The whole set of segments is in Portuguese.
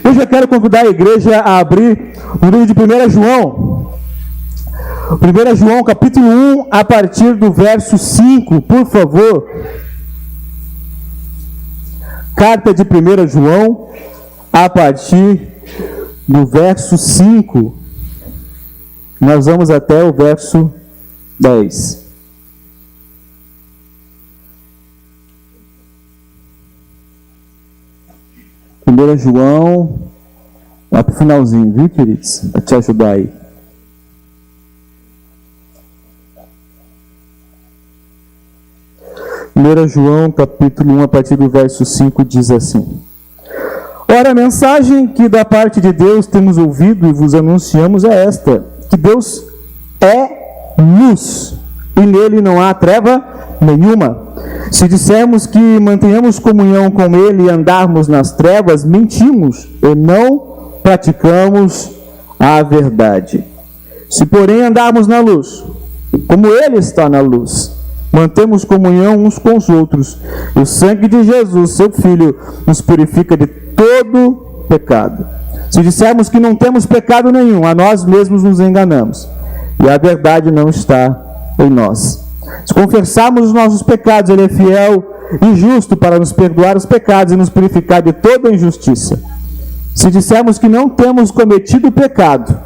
Eu já quero convidar a igreja a abrir o livro de 1 João. 1 João, capítulo 1, a partir do verso 5, por favor. Carta de 1 João, a partir do verso 5. Nós vamos até o verso 10. Primeira João, lá para o finalzinho, viu, queridos? Para te ajudar aí. Primeira João, capítulo 1, a partir do verso 5, diz assim: Ora, a mensagem que da parte de Deus temos ouvido e vos anunciamos é esta, que Deus é luz, e nele não há treva nenhuma. Se dissermos que mantenhamos comunhão com Ele e andarmos nas trevas, mentimos e não praticamos a verdade. Se, porém, andarmos na luz, como Ele está na luz, mantemos comunhão uns com os outros, e o sangue de Jesus, seu Filho, nos purifica de todo pecado. Se dissermos que não temos pecado nenhum, a nós mesmos nos enganamos, e a verdade não está em nós. Se confessarmos os nossos pecados, Ele é fiel e justo para nos perdoar os pecados e nos purificar de toda injustiça. Se dissermos que não temos cometido pecado,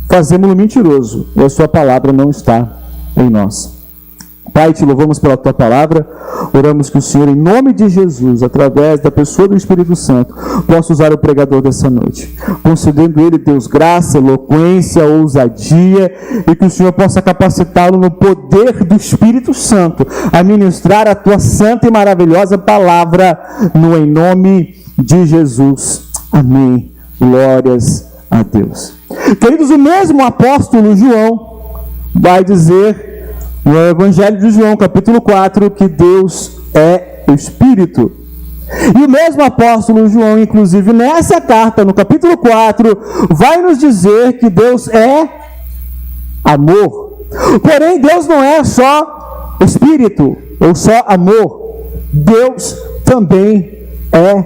fazemos-lo mentiroso, e a sua palavra não está em nós. Pai, te louvamos pela tua palavra, oramos que o Senhor, em nome de Jesus, através da pessoa do Espírito Santo, possa usar o pregador dessa noite, concedendo ele, Deus, graça, eloquência, ousadia, e que o Senhor possa capacitá-lo no poder do Espírito Santo, a ministrar a tua santa e maravilhosa palavra, no em nome de Jesus. Amém. Glórias a Deus. Queridos, o mesmo apóstolo João vai dizer no Evangelho de João, capítulo 4, que Deus é Espírito. E o mesmo apóstolo João, inclusive nessa carta, no capítulo 4, vai nos dizer que Deus é amor. Porém, Deus não é só Espírito, ou só amor. Deus também é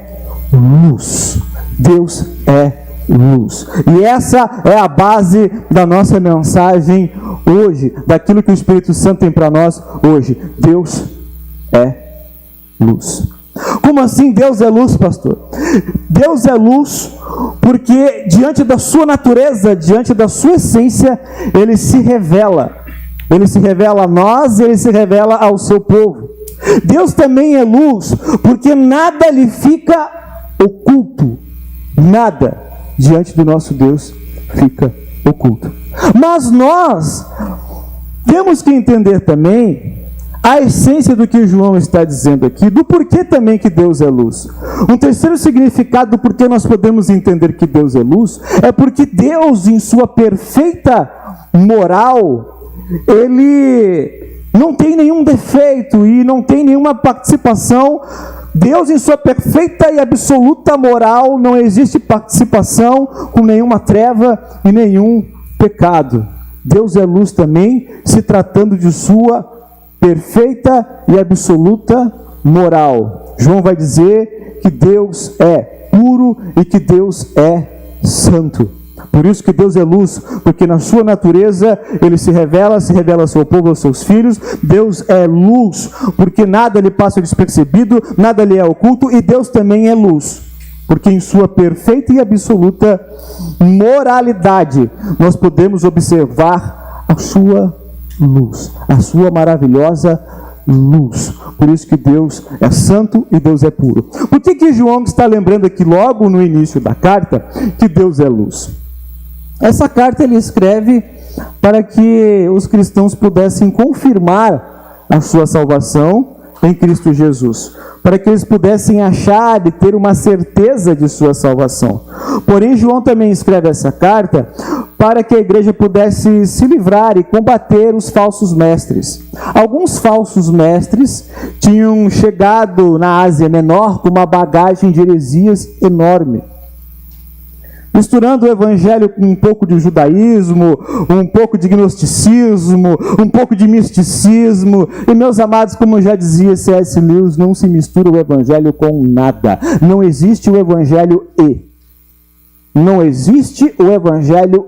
luz. Deus é luz. E essa é a base da nossa mensagem hoje, daquilo que o Espírito Santo tem para nós hoje. Deus é luz. Como assim Deus é luz, pastor? Deus é luz porque diante da sua natureza, diante da sua essência, Ele se revela. Ele se revela a nós, Ele se revela ao seu povo. Deus também é luz porque nada lhe fica oculto. Nada diante do nosso Deus fica oculto. Mas nós temos que entender também a essência do que João está dizendo aqui, do porquê também que Deus é luz. Um terceiro significado do porquê nós podemos entender que Deus é luz, é porque Deus, em sua perfeita moral, Ele não tem nenhum defeito e não tem nenhuma participação. Deus, em sua perfeita e absoluta moral, não existe participação com nenhuma treva e nenhum pecado. Deus é luz também, se tratando de sua perfeita e absoluta moral. João vai dizer que Deus é puro e que Deus é santo. Por isso que Deus é luz, porque na sua natureza Ele se revela ao seu povo, aos seus filhos. Deus é luz, porque nada lhe passa despercebido, nada lhe é oculto, e Deus também é luz, porque em sua perfeita e absoluta moralidade nós podemos observar a sua luz, a sua maravilhosa luz. Por isso que Deus é santo e Deus é puro. Por que João está lembrando aqui logo no início da carta que Deus é luz? Essa carta ele escreve para que os cristãos pudessem confirmar a sua salvação em Cristo Jesus, para que eles pudessem achar e ter uma certeza de sua salvação. Porém, João também escreve essa carta para que a igreja pudesse se livrar e combater os falsos mestres. Alguns falsos mestres tinham chegado na Ásia Menor com uma bagagem de heresias enorme, misturando o evangelho com um pouco de judaísmo, um pouco de gnosticismo, um pouco de misticismo. E, meus amados, como já dizia C.S. Lewis, não se mistura o evangelho com nada. Não existe o evangelho e. Não existe o Evangelho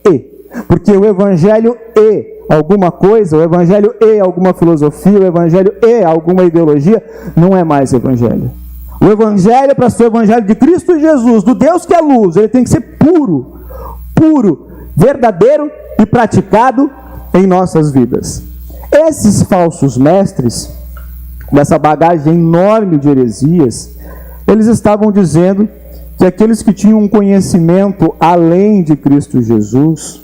e. Porque o Evangelho e alguma coisa, o Evangelho e alguma filosofia, o Evangelho e alguma ideologia, não é mais Evangelho. O Evangelho, para ser o Evangelho de Cristo Jesus, do Deus que é luz, ele tem que ser puro, verdadeiro e praticado em nossas vidas. Esses falsos mestres, com essa bagagem enorme de heresias, eles estavam dizendo que aqueles que tinham um conhecimento além de Cristo Jesus,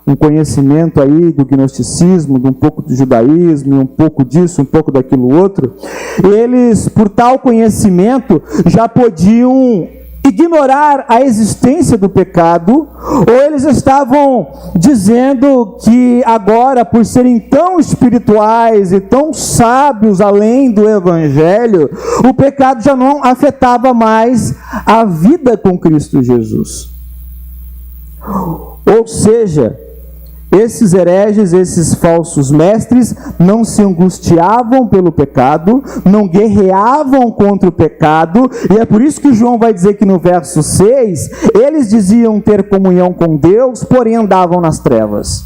um conhecimento aí do gnosticismo, de um pouco do judaísmo, um pouco disso, um pouco daquilo outro, eles, por tal conhecimento, já podiam ignorar a existência do pecado, ou eles estavam dizendo que agora, por serem tão espirituais e tão sábios além do Evangelho, o pecado já não afetava mais a vida com Cristo Jesus. Ou seja, esses hereges, esses falsos mestres, não se angustiavam pelo pecado, não guerreavam contra o pecado, e é por isso que João vai dizer que no verso 6, eles diziam ter comunhão com Deus, porém andavam nas trevas.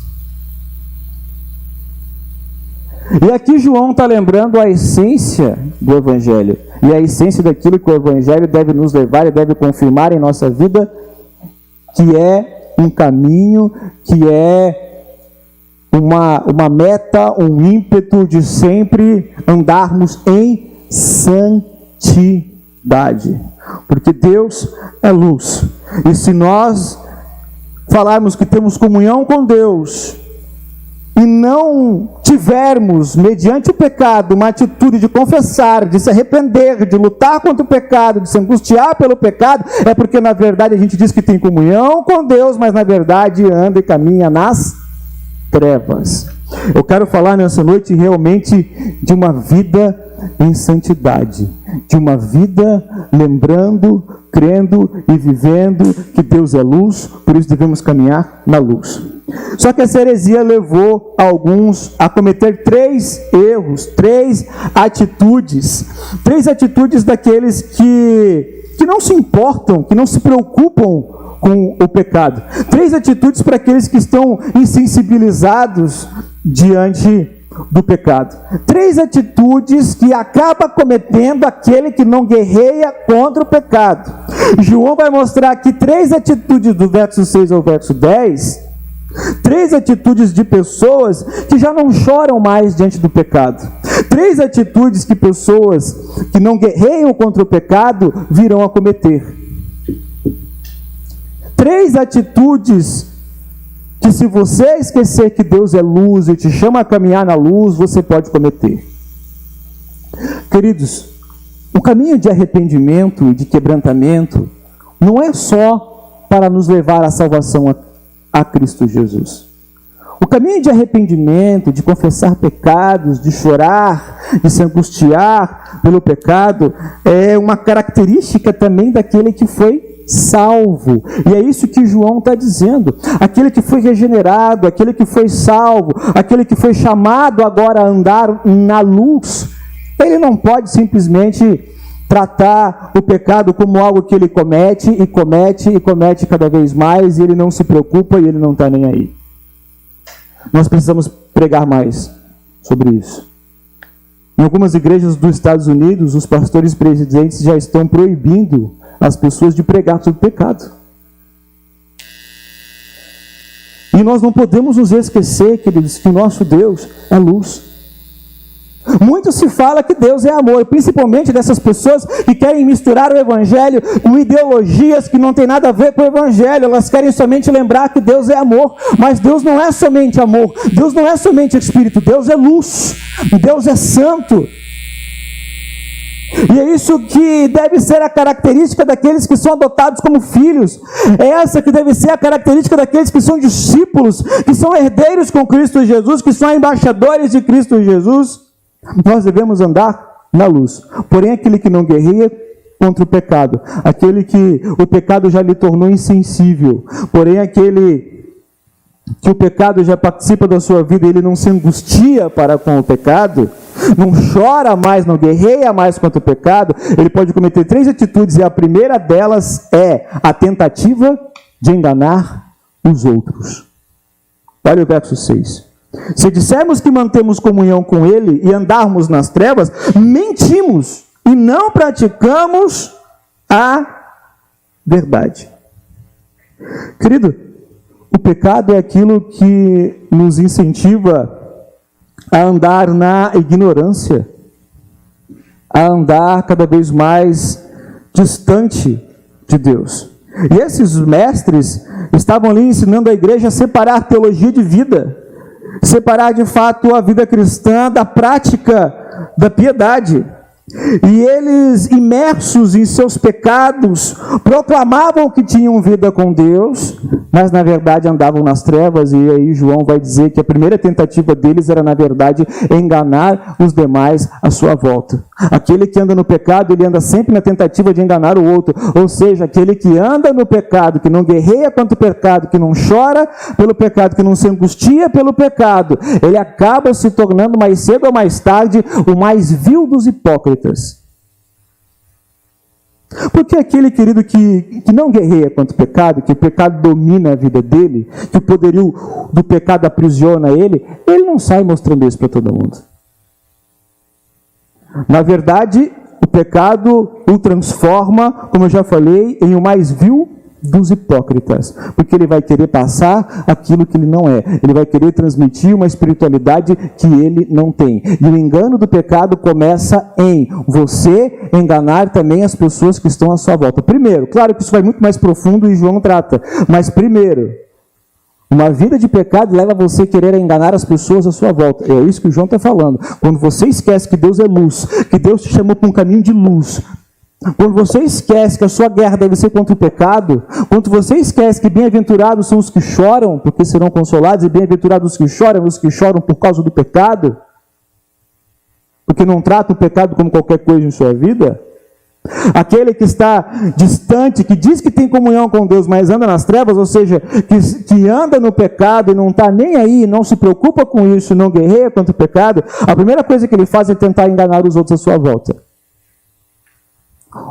E aqui João está lembrando a essência do Evangelho, e a essência daquilo que o Evangelho deve nos levar e deve confirmar em nossa vida, que é um caminho, que é uma meta, um ímpeto de sempre andarmos em santidade. Porque Deus é luz. E se nós falarmos que temos comunhão com Deus e não tivermos, mediante o pecado, uma atitude de confessar, de se arrepender, de lutar contra o pecado, de se angustiar pelo pecado, é porque na verdade a gente diz que tem comunhão com Deus, mas na verdade anda e caminha nas trevas. Eu quero falar nessa noite realmente de uma vida em santidade, de uma vida lembrando, crendo e vivendo que Deus é luz, por isso devemos caminhar na luz. Só que essa heresia levou alguns a cometer 3 erros, 3 atitudes daqueles que não se importam, que não se preocupam com o pecado. 3 atitudes para aqueles que estão insensibilizados diante do pecado. 3 atitudes que acaba cometendo aquele que não guerreia contra o pecado. João vai mostrar aqui 3 atitudes do verso 6 ao verso 10, 3 atitudes de pessoas que já não choram mais diante do pecado. 3 atitudes que pessoas que não guerreiam contra o pecado virão a cometer. 3 atitudes que, se você esquecer que Deus é luz e te chama a caminhar na luz, você pode cometer. Queridos, o caminho de arrependimento e de quebrantamento não é só para nos levar à salvação a Cristo Jesus. O caminho de arrependimento, de confessar pecados, de chorar, de se angustiar pelo pecado, é uma característica também daquele que foi salvo. E é isso que João está dizendo. Aquele que foi regenerado, aquele que foi salvo, aquele que foi chamado agora a andar na luz, ele não pode simplesmente tratar o pecado como algo que ele comete e comete e comete cada vez mais, e ele não se preocupa e ele não está nem aí. Nós precisamos pregar mais sobre isso. Em algumas igrejas dos Estados Unidos, os pastores presidentes já estão proibindo as pessoas de pregar sobre pecado. E nós não podemos nos esquecer, queridos, que o nosso Deus é luz. Muito se fala que Deus é amor, principalmente dessas pessoas que querem misturar o Evangelho com ideologias que não tem nada a ver com o Evangelho. Elas querem somente lembrar que Deus é amor, mas Deus não é somente amor, Deus não é somente Espírito, Deus é luz, Deus é santo. E é isso que deve ser a característica daqueles que são adotados como filhos. É essa que deve ser a característica daqueles que são discípulos, que são herdeiros com Cristo Jesus, que são embaixadores de Cristo Jesus. Nós devemos andar na luz. Porém, aquele que não guerreia contra o pecado, aquele que o pecado já lhe tornou insensível, porém aquele que o pecado já participa da sua vida e ele não se angustia para com o pecado, não chora mais, não guerreia mais contra o pecado, ele pode cometer 3 atitudes, e a primeira delas é a tentativa de enganar os outros. Olha o verso 6. Se dissermos que mantemos comunhão com ele e andarmos nas trevas, mentimos e não praticamos a verdade. Querido, o pecado é aquilo que nos incentiva a andar na ignorância, a andar cada vez mais distante de Deus. E esses mestres estavam ali ensinando a igreja a separar teologia de vida, separar de fato a vida cristã da prática da piedade. E eles, imersos em seus pecados, proclamavam que tinham vida com Deus, mas na verdade andavam nas trevas. E aí João vai dizer que a primeira tentativa deles era, na verdade, enganar os demais à sua volta. Aquele que anda no pecado, ele anda sempre na tentativa de enganar o outro. Ou seja, aquele que anda no pecado, que não guerreia contra o pecado, que não chora pelo pecado, que não se angustia pelo pecado, ele acaba se tornando mais cedo ou mais tarde o mais vil dos hipócritas. Porque aquele, querido, que não guerreia contra o pecado, que o pecado domina a vida dele, que o poderio do pecado aprisiona ele não sai mostrando isso para todo mundo. Na verdade, o pecado o transforma, como eu já falei, em o mais vil dos hipócritas, porque ele vai querer passar aquilo que ele não é, ele vai querer transmitir uma espiritualidade que ele não tem. E o engano do pecado começa em você enganar também as pessoas que estão à sua volta. Primeiro, claro que isso vai muito mais profundo e João trata, mas primeiro, uma vida de pecado leva você a querer enganar as pessoas à sua volta. É isso que o João está falando. Quando você esquece que Deus é luz, que Deus te chamou para um caminho de luz, quando você esquece que a sua guerra deve ser contra o pecado, quando você esquece que bem-aventurados são os que choram, porque serão consolados, e bem-aventurados os que choram por causa do pecado, porque não trata o pecado como qualquer coisa em sua vida, aquele que está distante, que diz que tem comunhão com Deus, mas anda nas trevas, ou seja, que anda no pecado e não está nem aí, não se preocupa com isso, não guerreia contra o pecado, a primeira coisa que ele faz é tentar enganar os outros à sua volta.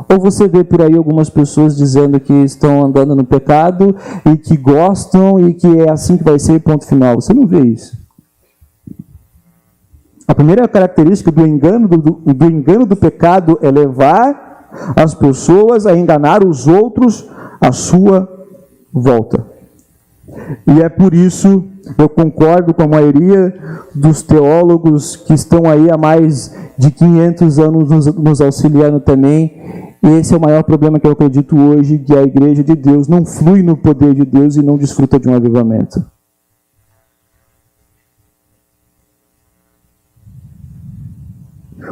Ou você vê por aí algumas pessoas dizendo que estão andando no pecado e que gostam e que é assim que vai ser, ponto final. Você não vê isso. A primeira característica do engano do pecado é levar as pessoas a enganar os outros à sua volta. E é por isso, eu concordo com a maioria dos teólogos que estão aí há mais de 500 anos nos auxiliando também. Esse é o maior problema que eu acredito hoje, que a igreja de Deus não flui no poder de Deus e não desfruta de um avivamento.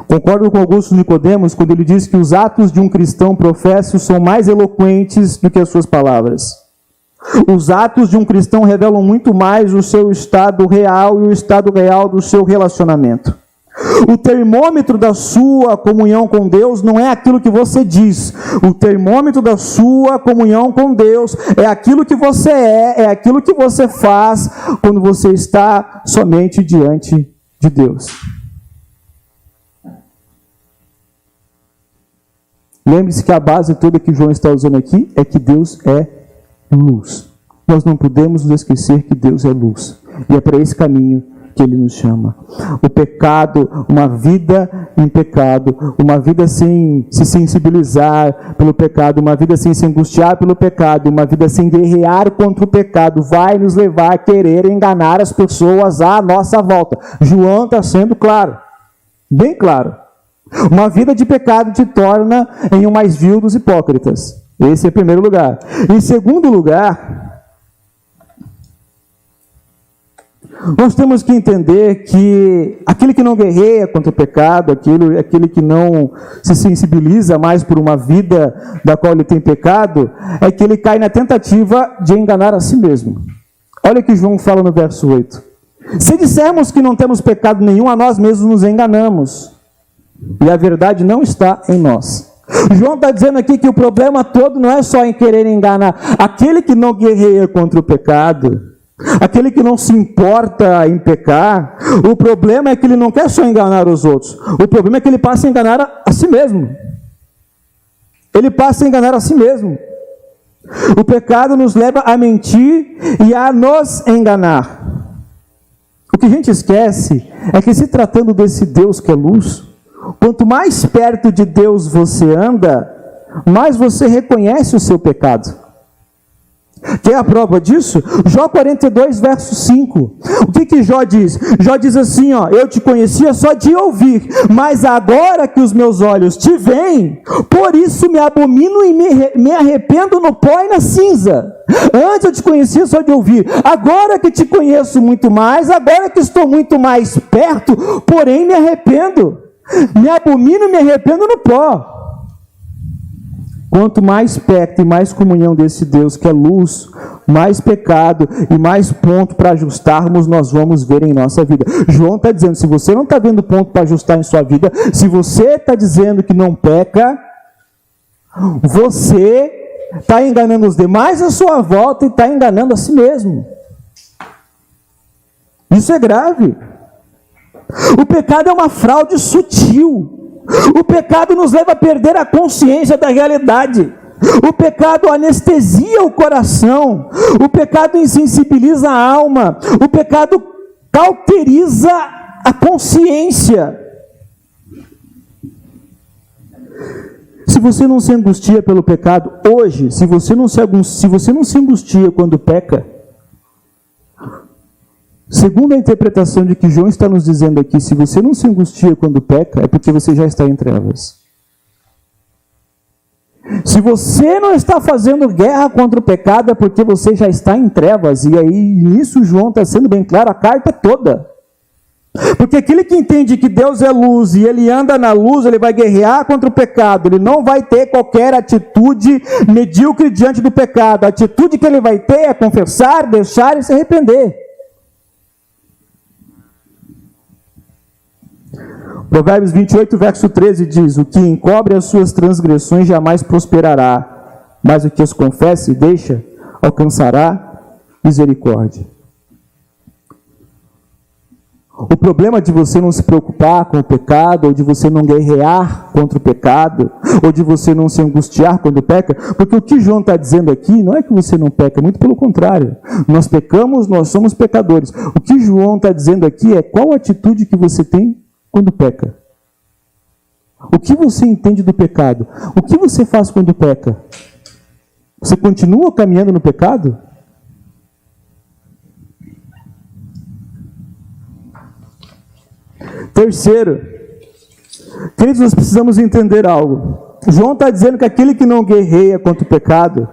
Concordo com Augusto Nicodemos quando ele diz que os atos de um cristão professo são mais eloquentes do que as suas palavras. Os atos de um cristão revelam muito mais o seu estado real e o estado real do seu relacionamento. O termômetro da sua comunhão com Deus não é aquilo que você diz. O termômetro da sua comunhão com Deus é aquilo que você é aquilo que você faz quando você está somente diante de Deus. Lembre-se que a base toda que João está usando aqui é que Deus é luz. Nós não podemos nos esquecer que Deus é luz. E é para esse caminho que Ele nos chama. O pecado, uma vida em pecado, uma vida sem se sensibilizar pelo pecado, uma vida sem se angustiar pelo pecado, uma vida sem guerrear contra o pecado, vai nos levar a querer enganar as pessoas à nossa volta. João está sendo claro, bem claro. Uma vida de pecado te torna em o mais vil dos hipócritas. Esse é o primeiro lugar. Em segundo lugar, nós temos que entender que aquele que não guerreia contra o pecado, aquele que não se sensibiliza mais por uma vida da qual ele tem pecado, é que ele cai na tentativa de enganar a si mesmo. Olha o que João fala no verso 8. Se dissermos que não temos pecado nenhum, a nós mesmos nos enganamos, e a verdade não está em nós. João está dizendo aqui que o problema todo não é só em querer enganar. Aquele que não guerreia contra o pecado, aquele que não se importa em pecar, o problema é que ele não quer só enganar os outros, o problema é que ele passa a enganar a si mesmo. Ele passa a enganar a si mesmo. O pecado nos leva a mentir e a nos enganar. O que a gente esquece é que, se tratando desse Deus que é luz, quanto mais perto de Deus você anda, mais você reconhece o seu pecado. Quer a prova disso? Jó 42, verso 5. O que Jó diz? Jó diz assim, eu te conhecia só de ouvir, mas agora que os meus olhos te veem, por isso me abomino e me arrependo no pó e na cinza. Antes eu te conhecia só de ouvir, agora que te conheço muito mais, agora que estou muito mais perto, porém me arrependo. Me abomino e me arrependo no pó. Quanto mais perto e mais comunhão desse Deus que é luz, mais pecado e mais ponto para ajustarmos nós vamos ver em nossa vida. João está dizendo, se você não está vendo ponto para ajustar em sua vida, se você está dizendo que não peca, você está enganando os demais à sua volta e está enganando a si mesmo. Isso é grave. O pecado é uma fraude sutil. O pecado nos leva a perder a consciência da realidade. O pecado anestesia o coração. O pecado insensibiliza a alma. O pecado cauteriza a consciência. Se você não se angustia pelo pecado hoje, se você não se angustia quando peca, segundo a interpretação de que João está nos dizendo aqui, se você não se angustia quando peca, é porque você já está em trevas. Se você não está fazendo guerra contra o pecado, é porque você já está em trevas. E aí, nisso João está sendo bem claro, a carta toda. Porque aquele que entende que Deus é luz e ele anda na luz, ele vai guerrear contra o pecado. Ele não vai ter qualquer atitude medíocre diante do pecado. A atitude que ele vai ter é confessar, deixar e se arrepender. Provérbios 28, verso 13 diz, o que encobre as suas transgressões jamais prosperará, mas o que as confessa e deixa, alcançará misericórdia. O problema de você não se preocupar com o pecado, ou de você não guerrear contra o pecado, ou de você não se angustiar quando peca, porque o que João está dizendo aqui não é que você não peca, muito pelo contrário. Nós pecamos, nós somos pecadores. O que João está dizendo aqui é qual atitude que você tem quando peca. O que você entende do pecado? O que você faz quando peca? Você continua caminhando no pecado? Terceiro, queridos, nós precisamos entender algo. João está dizendo que aquele que não guerreia contra o pecado,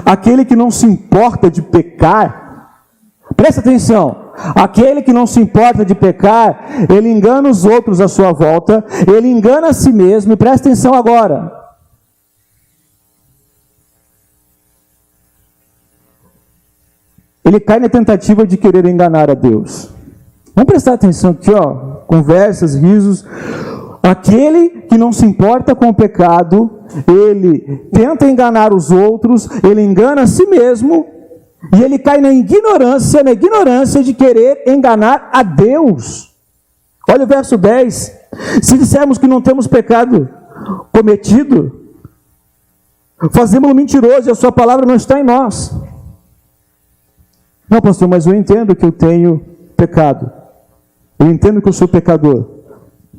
aquele que não se importa de pecar, presta atenção, aquele que não se importa de pecar, ele engana os outros à sua volta, ele engana a si mesmo, e presta atenção agora. Ele cai na tentativa de querer enganar a Deus. Vamos prestar atenção aqui, conversas, risos. Aquele que não se importa com o pecado, ele tenta enganar os outros, ele engana a si mesmo, e ele cai na ignorância de querer enganar a Deus. Olha o verso 10. Se dissermos que não temos pecado cometido, fazemos-lo mentiroso e a sua palavra não está em nós. Não, pastor, mas eu entendo que eu tenho pecado. Eu entendo que eu sou pecador.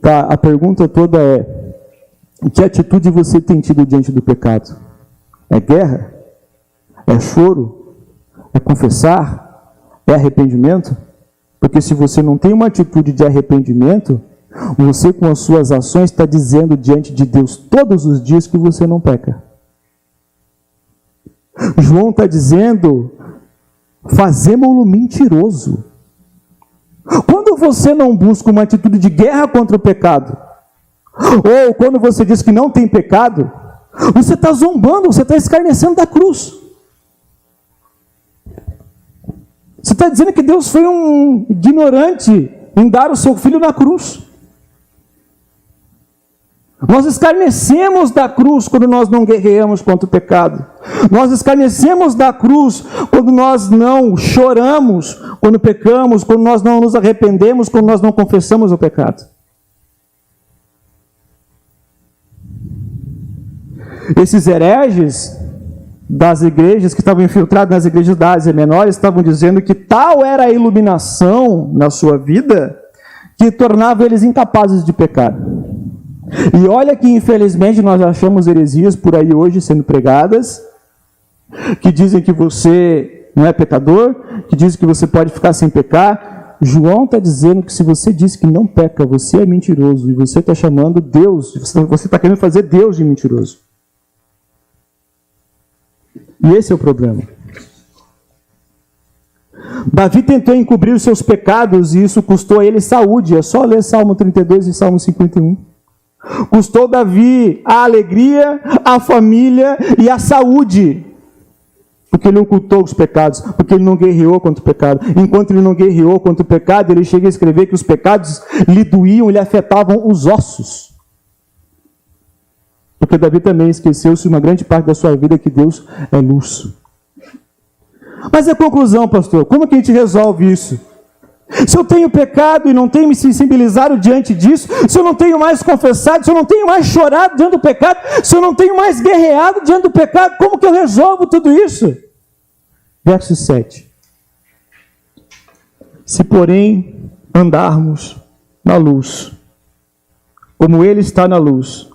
Tá, a pergunta toda é, que atitude você tem tido diante do pecado? É guerra? É choro? É confessar? É arrependimento? Porque se você não tem uma atitude de arrependimento, você com as suas ações está dizendo diante de Deus todos os dias que você não peca. João está dizendo, fazemos-lo mentiroso. Quando você não busca uma atitude de guerra contra o pecado, ou quando você diz que não tem pecado, você está zombando, você está escarnecendo da cruz. Você está dizendo que Deus foi um ignorante em dar o seu filho na cruz. Nós escarnecemos da cruz quando nós não guerreamos contra o pecado. Nós escarnecemos da cruz quando nós não choramos, quando pecamos, quando nós não nos arrependemos, quando nós não confessamos o pecado. Esses hereges das igrejas que estavam infiltrados nas igrejas da Ásia Menor estavam dizendo que tal era a iluminação na sua vida que tornava eles incapazes de pecar. E olha que infelizmente nós achamos heresias por aí hoje sendo pregadas, que dizem que você não é pecador, que dizem que você pode ficar sem pecar. João está dizendo que se você diz que não peca, você é mentiroso, e você está chamando Deus, você está querendo fazer Deus de mentiroso. E esse é o problema. Davi tentou encobrir os seus pecados e isso custou a ele saúde. É só ler Salmo 32 e Salmo 51. Custou Davi a alegria, a família e a saúde. Porque ele ocultou os pecados, porque ele não guerreou contra o pecado. Enquanto ele não guerreou contra o pecado, ele chega a escrever que os pecados lhe doíam, lhe afetavam os ossos. Porque Davi também esqueceu-se uma grande parte da sua vida que Deus é luz. Mas a conclusão, pastor, como que a gente resolve isso? Se eu tenho pecado e não tenho me sensibilizado diante disso, se eu não tenho mais confessado, se eu não tenho mais chorado diante do pecado, se eu não tenho mais guerreado diante do pecado, como que eu resolvo tudo isso? Verso 7. Se, porém, andarmos na luz, como Ele está na luz,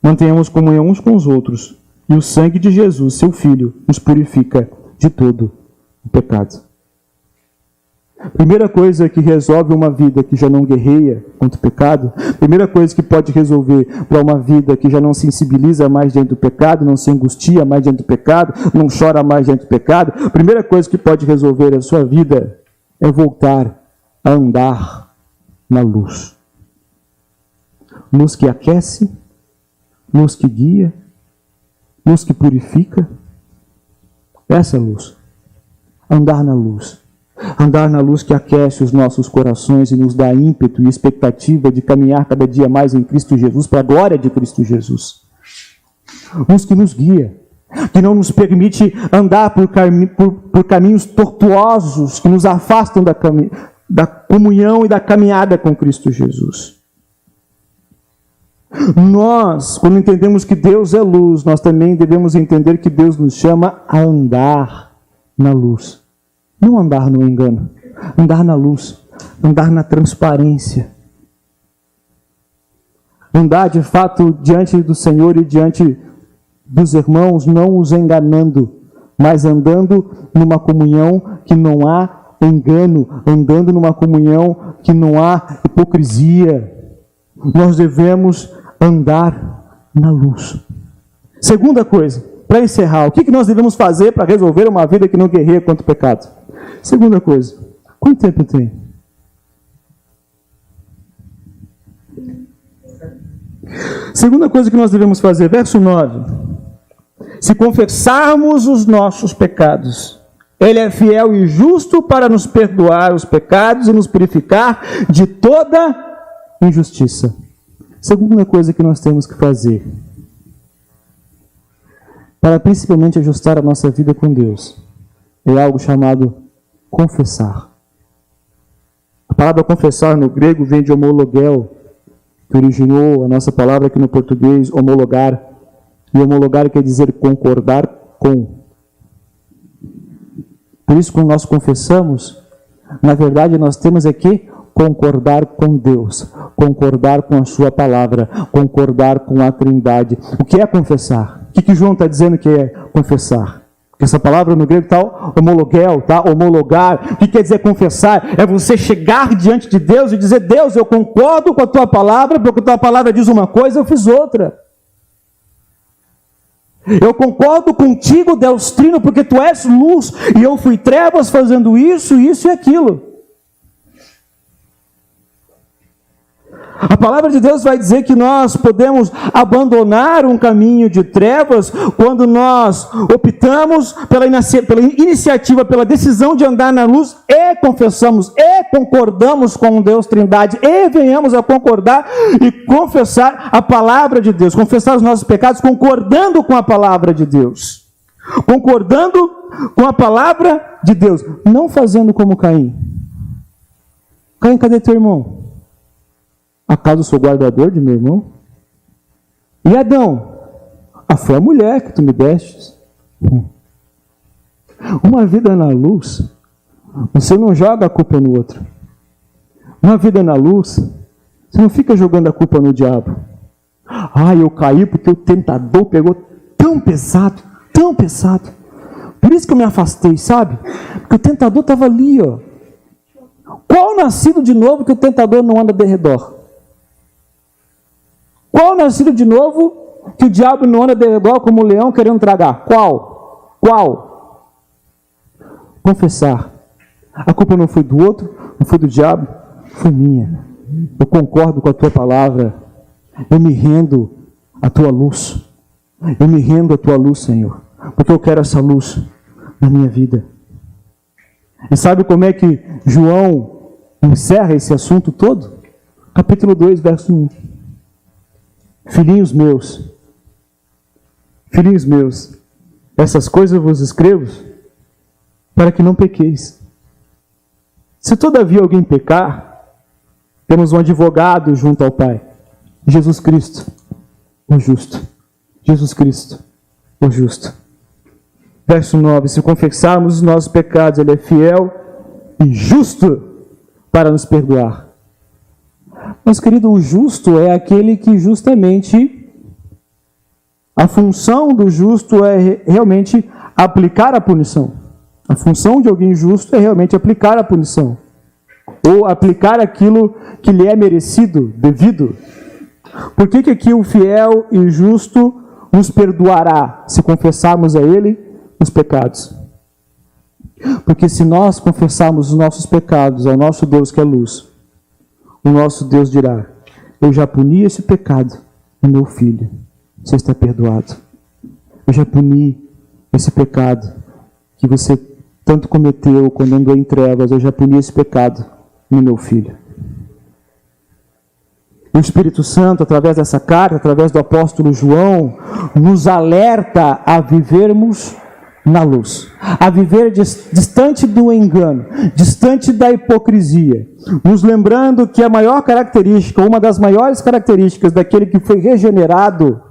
mantenhamos comunhão uns com os outros, e o sangue de Jesus, seu Filho, nos purifica de todo o pecado. Primeira coisa que resolve uma vida que já não guerreia contra o pecado, primeira coisa que pode resolver para uma vida que já não sensibiliza mais diante do pecado, não se angustia mais diante do pecado, não chora mais diante do pecado, primeira coisa que pode resolver a sua vida é voltar a andar na luz. Luz que aquece, luz que guia, luz que purifica. Essa luz. Andar na luz. Andar na luz que aquece os nossos corações e nos dá ímpeto e expectativa de caminhar cada dia mais em Cristo Jesus, para a glória de Cristo Jesus. Luz que nos guia, que não nos permite andar por caminhos tortuosos, que nos afastam da comunhão e da caminhada com Cristo Jesus. Nós, quando entendemos que Deus é luz, nós também devemos entender que Deus nos chama a andar na luz. Não andar no engano, andar na luz, andar na transparência. Andar de fato diante do Senhor e diante dos irmãos, não os enganando, mas andando numa comunhão que não há engano, andando numa comunhão que não há hipocrisia. Nós devemos andar na luz. Segunda coisa, para encerrar, o que nós devemos fazer para resolver uma vida que não guerreia contra o pecado? Segunda coisa, quanto tempo tem? Segunda coisa que nós devemos fazer, verso 9. Se confessarmos os nossos pecados, Ele é fiel e justo para nos perdoar os pecados e nos purificar de toda injustiça. Segunda coisa que nós temos que fazer, para principalmente ajustar a nossa vida com Deus, é algo chamado confessar. A palavra confessar no grego vem de homologel, que originou a nossa palavra aqui no português, homologar. E homologar quer dizer concordar com. Por isso, quando nós confessamos, na verdade nós temos aqui concordar com Deus, concordar com a sua palavra, concordar com a Trindade. O que é confessar? O que João está dizendo que é confessar? Porque essa palavra no grego está homologel, tá? Homologar. O que quer dizer confessar? É você chegar diante de Deus e dizer: Deus, eu concordo com a tua palavra, porque a tua palavra diz uma coisa, eu fiz outra. Eu concordo contigo, Deus Trino, porque tu és luz e eu fui trevas fazendo isso e aquilo. A palavra de Deus vai dizer que nós podemos abandonar um caminho de trevas quando nós optamos pela iniciativa, pela decisão de andar na luz e confessamos e concordamos com Deus Trindade e venhamos a concordar e confessar a palavra de Deus, confessar os nossos pecados concordando com a palavra de Deus. concordando com a palavra de Deus, não fazendo como Caim. Caim, cadê teu irmão? Acaso eu sou guardador de meu irmão? E Adão? Foi a mulher que tu me deste. Uma vida na luz, você não joga a culpa no outro. Uma vida na luz, você não fica jogando a culpa no diabo. Eu caí porque o tentador pegou tão pesado, tão pesado. Por isso que eu me afastei, sabe? Porque o tentador estava ali, ó. Qual nascido de novo que o tentador não anda de redor? Qual nascido de novo que o diabo não anda de redor como o leão querendo tragar? Qual? Confessar. A culpa não foi do outro, não foi do diabo, foi minha. Eu concordo com a tua palavra. Eu me rendo à tua luz. Eu me rendo à tua luz, Senhor. Porque eu quero essa luz na minha vida. E sabe como é que João encerra esse assunto todo? Capítulo 2, verso 1. Filhinhos meus, essas coisas eu vos escrevo para que não pequeis. Se todavia alguém pecar, temos um advogado junto ao Pai, Jesus Cristo, o justo. Jesus Cristo, o justo. Verso 9, se confessarmos os nossos pecados, Ele é fiel e justo para nos perdoar. Mas, querido, o justo é aquele que justamente, a função do justo é realmente aplicar a punição. A função de alguém justo é realmente aplicar a punição. Ou aplicar aquilo que lhe é merecido, devido. Por que aqui o fiel e o justo nos perdoará se confessarmos a Ele os pecados? Porque se nós confessarmos os nossos pecados ao nosso Deus que é luz, o nosso Deus dirá: eu já puni esse pecado no meu filho, você está perdoado. Eu já puni esse pecado que você tanto cometeu quando andou em trevas, eu já puni esse pecado no meu filho. O Espírito Santo, através dessa carta, através do apóstolo João, nos alerta a vivermos na luz, a viver distante do engano, distante da hipocrisia, nos lembrando que a maior característica, uma das maiores características daquele que foi regenerado,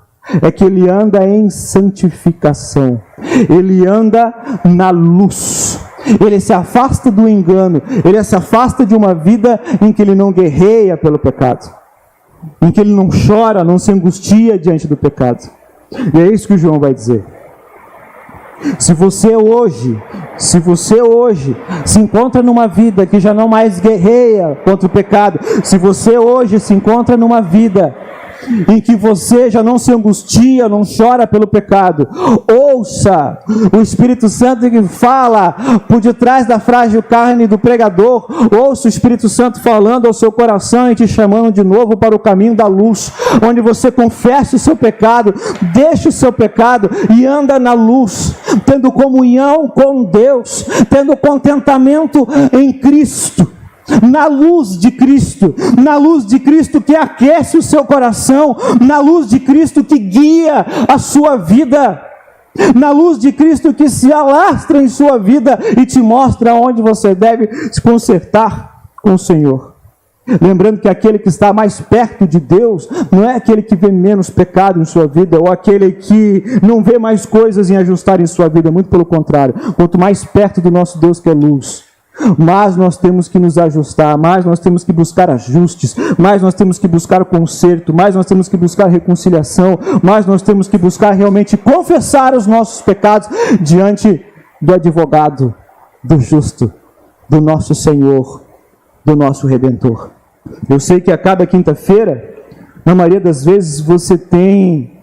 é que ele anda em santificação, ele anda na luz, ele se afasta do engano, ele se afasta de uma vida em que ele não guerreia pelo pecado, em que ele não chora, não se angustia diante do pecado. E é isso que o João vai dizer. Se você hoje se encontra numa vida que já não mais guerreia contra o pecado, se você hoje se encontra numa vida em que você já não se angustia, não chora pelo pecado, ouça o Espírito Santo que fala por detrás da frágil carne do pregador, ouça o Espírito Santo falando ao seu coração e te chamando de novo para o caminho da luz, onde você confessa o seu pecado, deixa o seu pecado e anda na luz, tendo comunhão com Deus, tendo contentamento em Cristo, na luz de Cristo que aquece o seu coração, na luz de Cristo que guia a sua vida, na luz de Cristo que se alastra em sua vida e te mostra onde você deve se consertar com o Senhor. Lembrando que aquele que está mais perto de Deus não é aquele que vê menos pecado em sua vida, ou aquele que não vê mais coisas em ajustar em sua vida, muito pelo contrário. Quanto mais perto do nosso Deus que é luz, mais nós temos que nos ajustar, mais nós temos que buscar ajustes, mais nós temos que buscar conserto, mais nós temos que buscar reconciliação, mais nós temos que buscar realmente confessar os nossos pecados diante do advogado, do justo, do nosso Senhor, do nosso Redentor. Eu sei que a cada quinta-feira, na maioria das vezes, você tem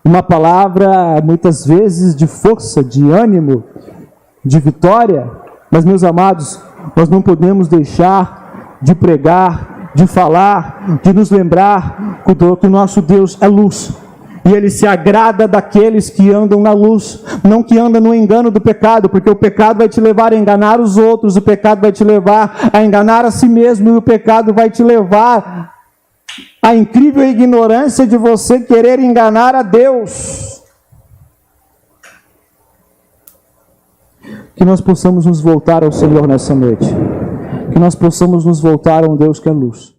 uma palavra, muitas vezes, de força, de ânimo, de vitória. Mas, meus amados, nós não podemos deixar de pregar, de falar, de nos lembrar que o nosso Deus é luz. E Ele se agrada daqueles que andam na luz, não que andam no engano do pecado, porque o pecado vai te levar a enganar os outros, o pecado vai te levar a enganar a si mesmo, e o pecado vai te levar à incrível ignorância de você querer enganar a Deus. que nós possamos nos voltar ao Senhor nessa noite. Que nós possamos nos voltar a um Deus que é luz.